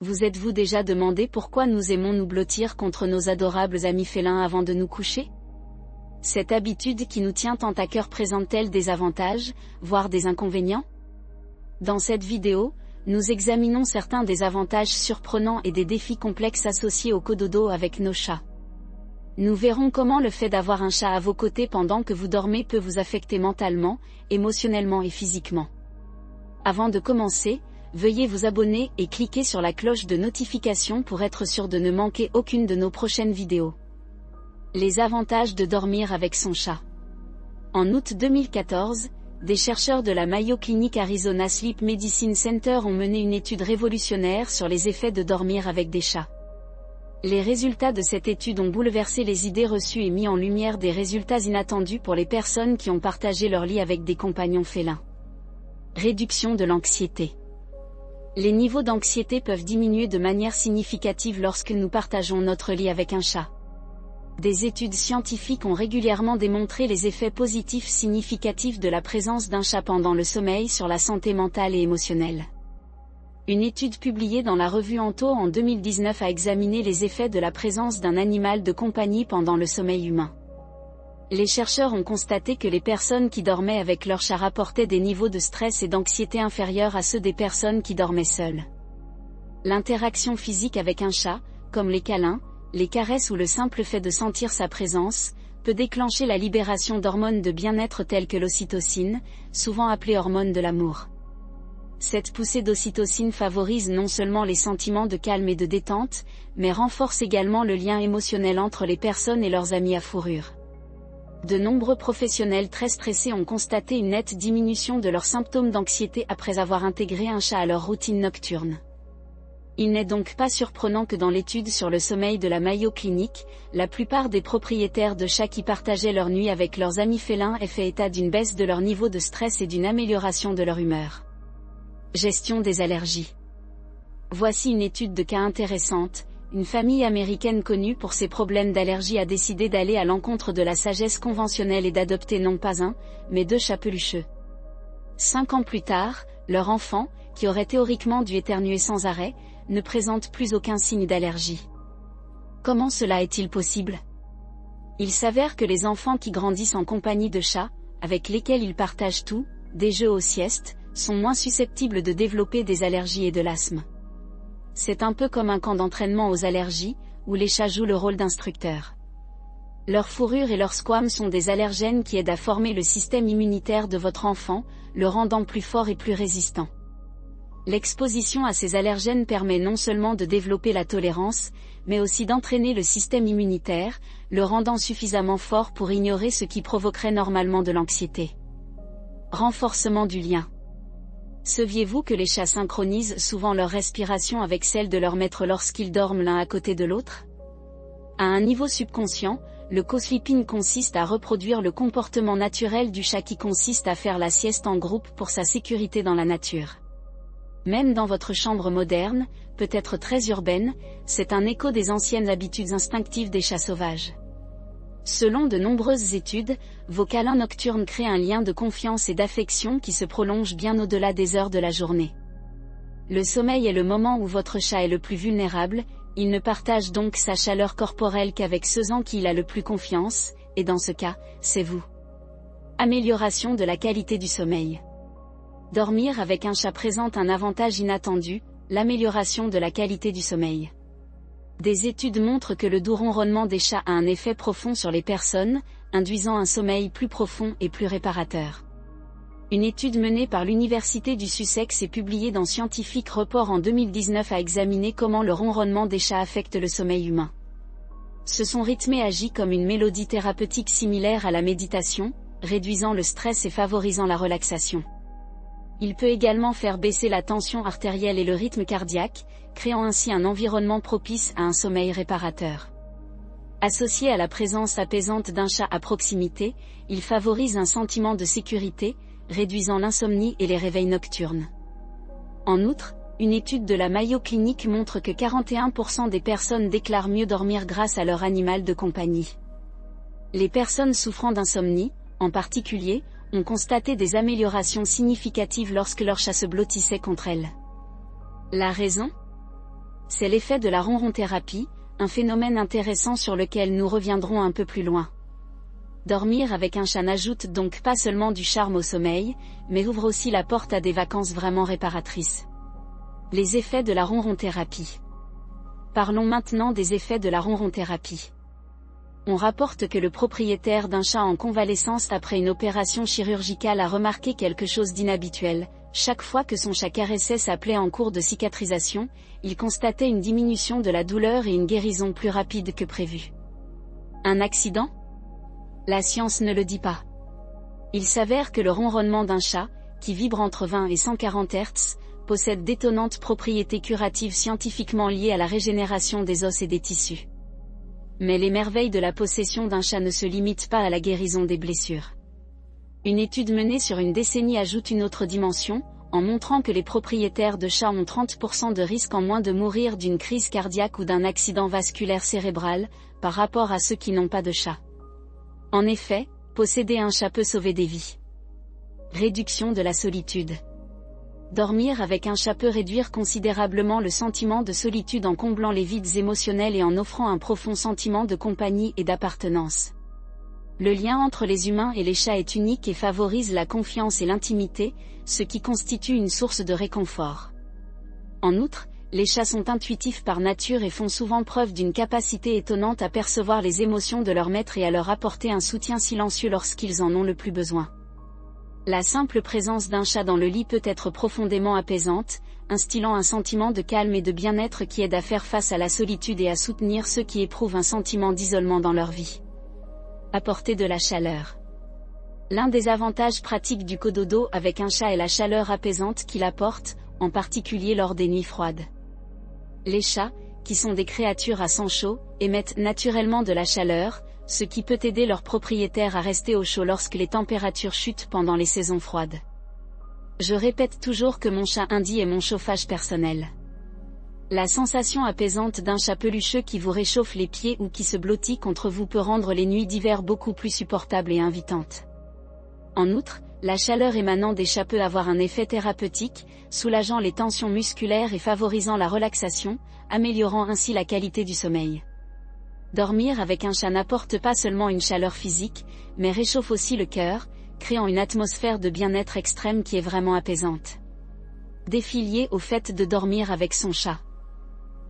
Vous êtes-vous déjà demandé pourquoi nous aimons nous blottir contre nos adorables amis félins avant de nous coucher? Cette habitude qui nous tient tant à cœur présente-t-elle des avantages, voire des inconvénients? Dans cette vidéo, nous examinons certains des avantages surprenants et des défis complexes associés au cododo avec nos chats. Nous verrons comment le fait d'avoir un chat à vos côtés pendant que vous dormez peut vous affecter mentalement, émotionnellement et physiquement. Avant de commencer, veuillez vous abonner et cliquer sur la cloche de notification pour être sûr de ne manquer aucune de nos prochaines vidéos. Les avantages de dormir avec son chat. En août 2014, des chercheurs de la Mayo Clinic Arizona Sleep Medicine Center ont mené une étude révolutionnaire sur les effets de dormir avec des chats. Les résultats de cette étude ont bouleversé les idées reçues et mis en lumière des résultats inattendus pour les personnes qui ont partagé leur lit avec des compagnons félins. Réduction de l'anxiété. Les niveaux d'anxiété peuvent diminuer de manière significative lorsque nous partageons notre lit avec un chat. Des études scientifiques ont régulièrement démontré les effets positifs significatifs de la présence d'un chat pendant le sommeil sur la santé mentale et émotionnelle. Une étude publiée dans la revue Anto en 2019 a examiné les effets de la présence d'un animal de compagnie pendant le sommeil humain. Les chercheurs ont constaté que les personnes qui dormaient avec leur chat rapportaient des niveaux de stress et d'anxiété inférieurs à ceux des personnes qui dormaient seules. L'interaction physique avec un chat, comme les câlins, les caresses ou le simple fait de sentir sa présence, peut déclencher la libération d'hormones de bien-être telles que l'ocytocine, souvent appelée hormone de l'amour. Cette poussée d'ocytocine favorise non seulement les sentiments de calme et de détente, mais renforce également le lien émotionnel entre les personnes et leurs amis à fourrure. De nombreux professionnels très stressés ont constaté une nette diminution de leurs symptômes d'anxiété après avoir intégré un chat à leur routine nocturne. Il n'est donc pas surprenant que dans l'étude sur le sommeil de la Mayo Clinic, la plupart des propriétaires de chats qui partageaient leur nuit avec leurs amis félins aient fait état d'une baisse de leur niveau de stress et d'une amélioration de leur humeur. Gestion des allergies. Voici une étude de cas intéressante. Une famille américaine connue pour ses problèmes d'allergie a décidé d'aller à l'encontre de la sagesse conventionnelle et d'adopter non pas un, mais 2 chats pelucheux. 5 ans plus tard, leur enfant, qui aurait théoriquement dû éternuer sans arrêt, ne présente plus aucun signe d'allergie. Comment cela est-il possible? Il s'avère que les enfants qui grandissent en compagnie de chats, avec lesquels ils partagent tout, des jeux aux siestes, sont moins susceptibles de développer des allergies et de l'asthme. C'est un peu comme un camp d'entraînement aux allergies, où les chats jouent le rôle d'instructeurs. Leur fourrure et leur squame sont des allergènes qui aident à former le système immunitaire de votre enfant, le rendant plus fort et plus résistant. L'exposition à ces allergènes permet non seulement de développer la tolérance, mais aussi d'entraîner le système immunitaire, le rendant suffisamment fort pour ignorer ce qui provoquerait normalement de l'anxiété. Renforcement du lien. Saviez-vous que les chats synchronisent souvent leur respiration avec celle de leur maître lorsqu'ils dorment l'un à côté de l'autre? À un niveau subconscient, le co-sleeping consiste à reproduire le comportement naturel du chat qui consiste à faire la sieste en groupe pour sa sécurité dans la nature. Même dans votre chambre moderne, peut-être très urbaine, c'est un écho des anciennes habitudes instinctives des chats sauvages. Selon de nombreuses études, vos câlins nocturnes créent un lien de confiance et d'affection qui se prolonge bien au-delà des heures de la journée. Le sommeil est le moment où votre chat est le plus vulnérable, il ne partage donc sa chaleur corporelle qu'avec ceux en qui il a le plus confiance, et dans ce cas, c'est vous. Amélioration de la qualité du sommeil. Dormir avec un chat présente un avantage inattendu, l'amélioration de la qualité du sommeil. Des études montrent que le doux ronronnement des chats a un effet profond sur les personnes, induisant un sommeil plus profond et plus réparateur. Une étude menée par l'Université du Sussex et publiée dans Scientific Report en 2019 a examiné comment le ronronnement des chats affecte le sommeil humain. Ce son rythmé agit comme une mélodie thérapeutique similaire à la méditation, réduisant le stress et favorisant la relaxation. Il peut également faire baisser la tension artérielle et le rythme cardiaque, créant ainsi un environnement propice à un sommeil réparateur. Associé à la présence apaisante d'un chat à proximité, il favorise un sentiment de sécurité, réduisant l'insomnie et les réveils nocturnes. En outre, une étude de la Mayo Clinic montre que 41% des personnes déclarent mieux dormir grâce à leur animal de compagnie. Les personnes souffrant d'insomnie, en particulier, ont constaté des améliorations significatives lorsque leur chat se blottissait contre elles. La raison ? C'est l'effet de la ronron-thérapie, un phénomène intéressant sur lequel nous reviendrons un peu plus loin. Dormir avec un chat n'ajoute donc pas seulement du charme au sommeil, mais ouvre aussi la porte à des vacances vraiment réparatrices. Les effets de la ronron-thérapie. Parlons maintenant des effets de la ronron-thérapie. On rapporte que le propriétaire d'un chat en convalescence après une opération chirurgicale a remarqué quelque chose d'inhabituel. Chaque fois que son chat caressait sa plaie en cours de cicatrisation, il constatait une diminution de la douleur et une guérison plus rapide que prévu. Un accident ? La science ne le dit pas. Il s'avère que le ronronnement d'un chat, qui vibre entre 20 et 140 Hz, possède d'étonnantes propriétés curatives scientifiquement liées à la régénération des os et des tissus. Mais les merveilles de la possession d'un chat ne se limitent pas à la guérison des blessures. Une étude menée sur une décennie ajoute une autre dimension, en montrant que les propriétaires de chats ont 30% de risque en moins de mourir d'une crise cardiaque ou d'un accident vasculaire cérébral, par rapport à ceux qui n'ont pas de chat. En effet, posséder un chat peut sauver des vies. Réduction de la solitude. Dormir avec un chat peut réduire considérablement le sentiment de solitude en comblant les vides émotionnels et en offrant un profond sentiment de compagnie et d'appartenance. Le lien entre les humains et les chats est unique et favorise la confiance et l'intimité, ce qui constitue une source de réconfort. En outre, les chats sont intuitifs par nature et font souvent preuve d'une capacité étonnante à percevoir les émotions de leur maître et à leur apporter un soutien silencieux lorsqu'ils en ont le plus besoin. La simple présence d'un chat dans le lit peut être profondément apaisante, instillant un sentiment de calme et de bien-être qui aide à faire face à la solitude et à soutenir ceux qui éprouvent un sentiment d'isolement dans leur vie. Apporter de la chaleur. L'un des avantages pratiques du cododo avec un chat est la chaleur apaisante qu'il apporte, en particulier lors des nuits froides. Les chats, qui sont des créatures à sang chaud, émettent naturellement de la chaleur, ce qui peut aider leurs propriétaires à rester au chaud lorsque les températures chutent pendant les saisons froides. Je répète toujours que mon chat indie est mon chauffage personnel. La sensation apaisante d'un chat pelucheux qui vous réchauffe les pieds ou qui se blottit contre vous peut rendre les nuits d'hiver beaucoup plus supportables et invitantes. En outre, la chaleur émanant des chats peut avoir un effet thérapeutique, soulageant les tensions musculaires et favorisant la relaxation, améliorant ainsi la qualité du sommeil. Dormir avec un chat n'apporte pas seulement une chaleur physique, mais réchauffe aussi le cœur, créant une atmosphère de bien-être extrême qui est vraiment apaisante. Défi lié au fait de dormir avec son chat.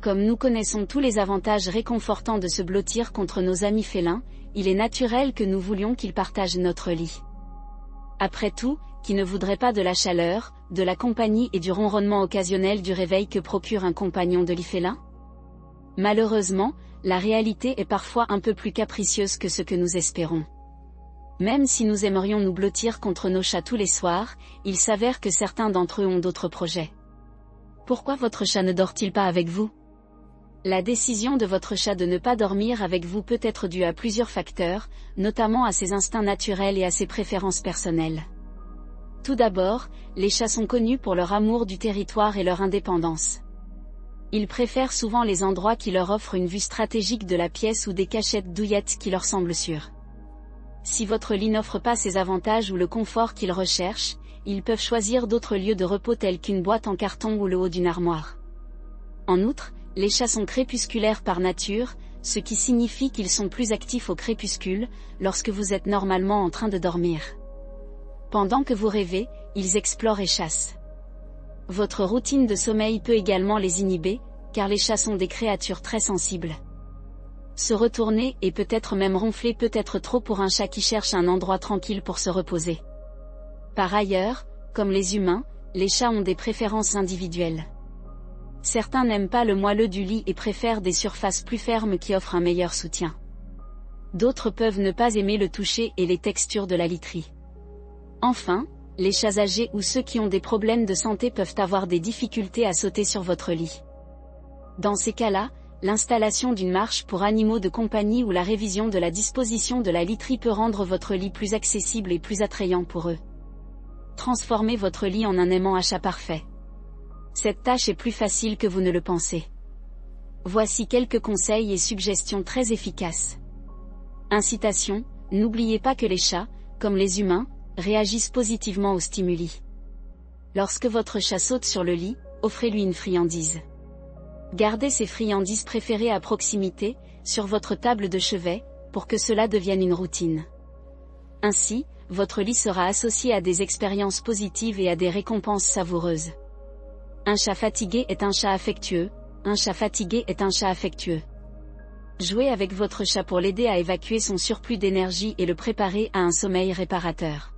Comme nous connaissons tous les avantages réconfortants de se blottir contre nos amis félins, il est naturel que nous voulions qu'ils partagent notre lit. Après tout, qui ne voudrait pas de la chaleur, de la compagnie et du ronronnement occasionnel du réveil que procure un compagnon de lit félin ? Malheureusement, la réalité est parfois un peu plus capricieuse que ce que nous espérons. Même si nous aimerions nous blottir contre nos chats tous les soirs, il s'avère que certains d'entre eux ont d'autres projets. Pourquoi votre chat ne dort-il pas avec vous ? La décision de votre chat de ne pas dormir avec vous peut être due à plusieurs facteurs, notamment à ses instincts naturels et à ses préférences personnelles. Tout d'abord, les chats sont connus pour leur amour du territoire et leur indépendance. Ils préfèrent souvent les endroits qui leur offrent une vue stratégique de la pièce ou des cachettes douillettes qui leur semblent sûres. Si votre lit n'offre pas ces avantages ou le confort qu'ils recherchent, ils peuvent choisir d'autres lieux de repos tels qu'une boîte en carton ou le haut d'une armoire. En outre, les chats sont crépusculaires par nature, ce qui signifie qu'ils sont plus actifs au crépuscule, lorsque vous êtes normalement en train de dormir. Pendant que vous rêvez, ils explorent et chassent. Votre routine de sommeil peut également les inhiber, car les chats sont des créatures très sensibles. Se retourner et peut-être même ronfler peut être trop pour un chat qui cherche un endroit tranquille pour se reposer. Par ailleurs, comme les humains, les chats ont des préférences individuelles. Certains n'aiment pas le moelleux du lit et préfèrent des surfaces plus fermes qui offrent un meilleur soutien. D'autres peuvent ne pas aimer le toucher et les textures de la literie. Enfin, les chats âgés ou ceux qui ont des problèmes de santé peuvent avoir des difficultés à sauter sur votre lit. Dans ces cas-là, l'installation d'une marche pour animaux de compagnie ou la révision de la disposition de la literie peut rendre votre lit plus accessible et plus attrayant pour eux. Transformez votre lit en un aimant à chat parfait. Cette tâche est plus facile que vous ne le pensez. Voici quelques conseils et suggestions très efficaces. Incitation, n'oubliez pas que les chats, comme les humains, réagissent positivement aux stimuli. Lorsque votre chat saute sur le lit, offrez-lui une friandise. Gardez ces friandises préférées à proximité, sur votre table de chevet, pour que cela devienne une routine. Ainsi, votre lit sera associé à des expériences positives et à des récompenses savoureuses. Un chat fatigué est un chat affectueux, un chat fatigué est un chat affectueux. Jouez avec votre chat pour l'aider à évacuer son surplus d'énergie et le préparer à un sommeil réparateur.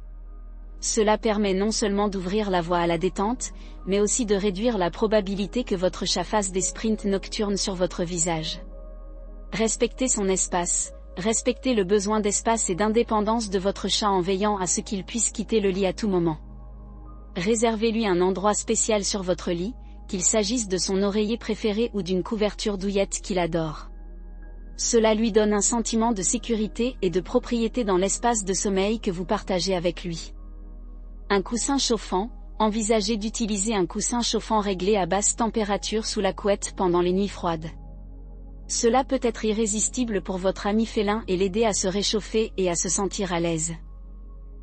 Cela permet non seulement d'ouvrir la voie à la détente, mais aussi de réduire la probabilité que votre chat fasse des sprints nocturnes sur votre visage. Respectez son espace, respectez le besoin d'espace et d'indépendance de votre chat en veillant à ce qu'il puisse quitter le lit à tout moment. Réservez-lui un endroit spécial sur votre lit, qu'il s'agisse de son oreiller préféré ou d'une couverture douillette qu'il adore. Cela lui donne un sentiment de sécurité et de propriété dans l'espace de sommeil que vous partagez avec lui. Un coussin chauffant, envisagez d'utiliser un coussin chauffant réglé à basse température sous la couette pendant les nuits froides. Cela peut être irrésistible pour votre ami félin et l'aider à se réchauffer et à se sentir à l'aise.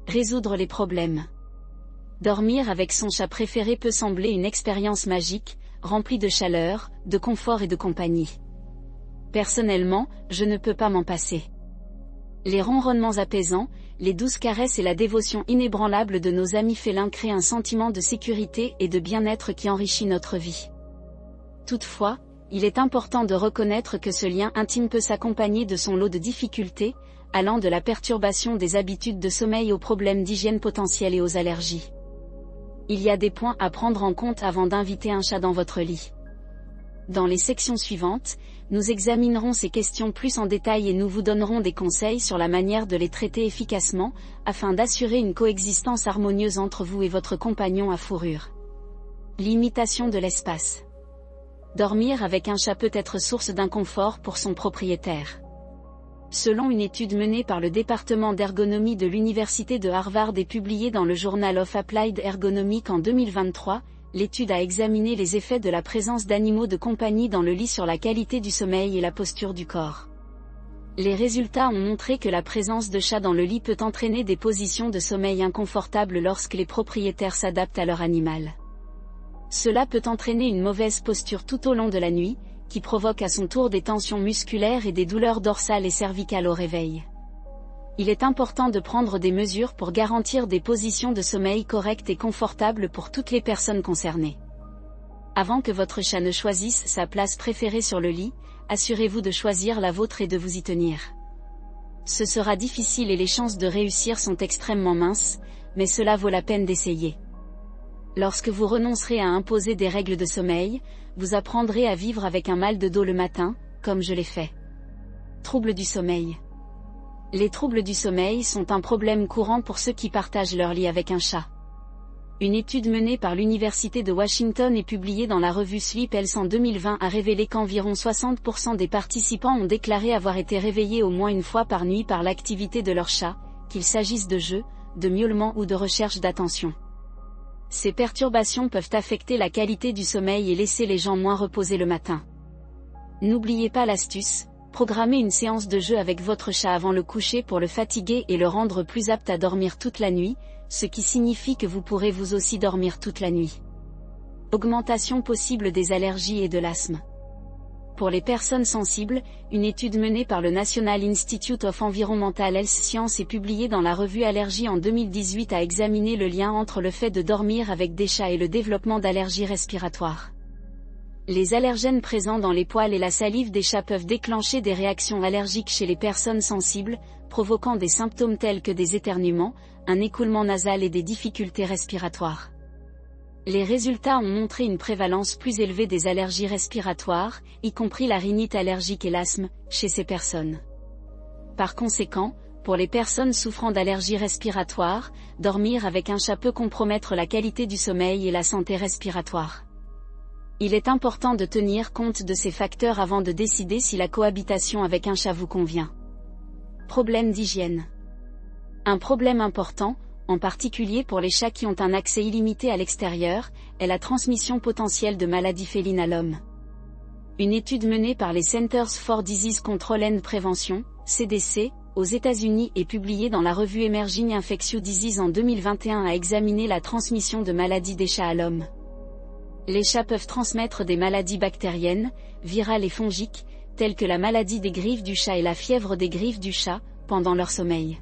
Résoudre les problèmes. Dormir avec son chat préféré peut sembler une expérience magique, remplie de chaleur, de confort et de compagnie. Personnellement, je ne peux pas m'en passer. Les ronronnements apaisants, les douces caresses et la dévotion inébranlable de nos amis félins créent un sentiment de sécurité et de bien-être qui enrichit notre vie. Toutefois, il est important de reconnaître que ce lien intime peut s'accompagner de son lot de difficultés, allant de la perturbation des habitudes de sommeil aux problèmes d'hygiène potentiels et aux allergies. Il y a des points à prendre en compte avant d'inviter un chat dans votre lit. Dans les sections suivantes, nous examinerons ces questions plus en détail et nous vous donnerons des conseils sur la manière de les traiter efficacement, afin d'assurer une coexistence harmonieuse entre vous et votre compagnon à fourrure. Limitation de l'espace. Dormir avec un chat peut être source d'inconfort pour son propriétaire. Selon une étude menée par le département d'ergonomie de l'Université de Harvard et publiée dans le Journal of Applied Ergonomics en 2023, l'étude a examiné les effets de la présence d'animaux de compagnie dans le lit sur la qualité du sommeil et la posture du corps. Les résultats ont montré que la présence de chats dans le lit peut entraîner des positions de sommeil inconfortables lorsque les propriétaires s'adaptent à leur animal. Cela peut entraîner une mauvaise posture tout au long de la nuit, qui provoque à son tour des tensions musculaires et des douleurs dorsales et cervicales au réveil. Il est important de prendre des mesures pour garantir des positions de sommeil correctes et confortables pour toutes les personnes concernées. Avant que votre chat ne choisisse sa place préférée sur le lit, assurez-vous de choisir la vôtre et de vous y tenir. Ce sera difficile et les chances de réussir sont extrêmement minces, mais cela vaut la peine d'essayer. Lorsque vous renoncerez à imposer des règles de sommeil, vous apprendrez à vivre avec un mal de dos le matin, comme je l'ai fait. Troubles du sommeil. Les troubles du sommeil sont un problème courant pour ceux qui partagent leur lit avec un chat. Une étude menée par l'Université de Washington et publiée dans la revue Sleep Health en 2020 a révélé qu'environ 60% des participants ont déclaré avoir été réveillés au moins une fois par nuit par l'activité de leur chat, qu'il s'agisse de jeux, de miaulements ou de recherche d'attention. Ces perturbations peuvent affecter la qualité du sommeil et laisser les gens moins reposés le matin. N'oubliez pas l'astuce, programmez une séance de jeu avec votre chat avant le coucher pour le fatiguer et le rendre plus apte à dormir toute la nuit, ce qui signifie que vous pourrez vous aussi dormir toute la nuit. Augmentation possible des allergies et de l'asthme. Pour les personnes sensibles, une étude menée par le National Institute of Environmental Health Sciences et publiée dans la revue Allergie en 2018 a examiné le lien entre le fait de dormir avec des chats et le développement d'allergies respiratoires. Les allergènes présents dans les poils et la salive des chats peuvent déclencher des réactions allergiques chez les personnes sensibles, provoquant des symptômes tels que des éternuements, un écoulement nasal et des difficultés respiratoires. Les résultats ont montré une prévalence plus élevée des allergies respiratoires, y compris la rhinite allergique et l'asthme, chez ces personnes. Par conséquent, pour les personnes souffrant d'allergies respiratoires, dormir avec un chat peut compromettre la qualité du sommeil et la santé respiratoire. Il est important de tenir compte de ces facteurs avant de décider si la cohabitation avec un chat vous convient. Problème d'hygiène. Un problème important, en particulier pour les chats qui ont un accès illimité à l'extérieur, est la transmission potentielle de maladies félines à l'homme. Une étude menée par les Centers for Disease Control and Prevention, CDC, aux États-Unis et publiée dans la revue Emerging Infectious Disease en 2021 a examiné la transmission de maladies des chats à l'homme. Les chats peuvent transmettre des maladies bactériennes, virales et fongiques, telles que la maladie des griffes du chat et la fièvre des griffes du chat, pendant leur sommeil.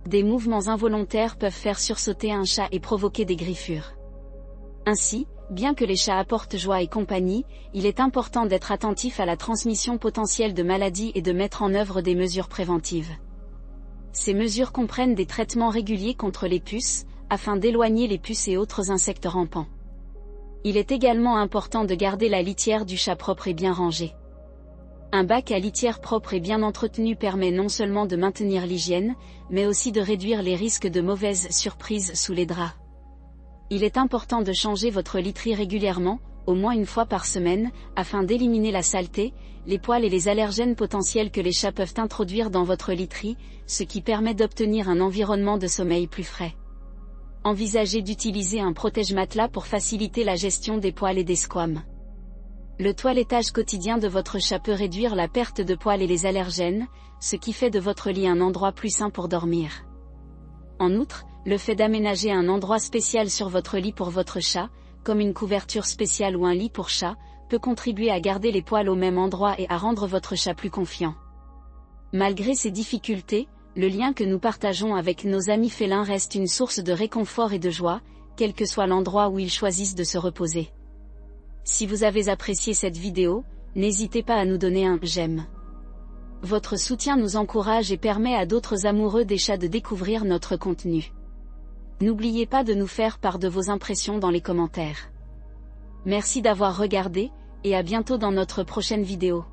Des mouvements involontaires peuvent faire sursauter un chat et provoquer des griffures. Ainsi, bien que les chats apportent joie et compagnie, il est important d'être attentif à la transmission potentielle de maladies et de mettre en œuvre des mesures préventives. Ces mesures comprennent des traitements réguliers contre les puces, afin d'éloigner les puces et autres insectes rampants. Il est également important de garder la litière du chat propre et bien rangée. Un bac à litière propre et bien entretenu permet non seulement de maintenir l'hygiène, mais aussi de réduire les risques de mauvaises surprises sous les draps. Il est important de changer votre literie régulièrement, au moins une fois par semaine, afin d'éliminer la saleté, les poils et les allergènes potentiels que les chats peuvent introduire dans votre literie, ce qui permet d'obtenir un environnement de sommeil plus frais. Envisagez d'utiliser un protège-matelas pour faciliter la gestion des poils et des squames. Le toilettage quotidien de votre chat peut réduire la perte de poils et les allergènes, ce qui fait de votre lit un endroit plus sain pour dormir. En outre, le fait d'aménager un endroit spécial sur votre lit pour votre chat, comme une couverture spéciale ou un lit pour chat, peut contribuer à garder les poils au même endroit et à rendre votre chat plus confiant. Malgré ces difficultés, le lien que nous partageons avec nos amis félins reste une source de réconfort et de joie, quel que soit l'endroit où ils choisissent de se reposer. Si vous avez apprécié cette vidéo, n'hésitez pas à nous donner un « j'aime ». Votre soutien nous encourage et permet à d'autres amoureux des chats de découvrir notre contenu. N'oubliez pas de nous faire part de vos impressions dans les commentaires. Merci d'avoir regardé, et à bientôt dans notre prochaine vidéo.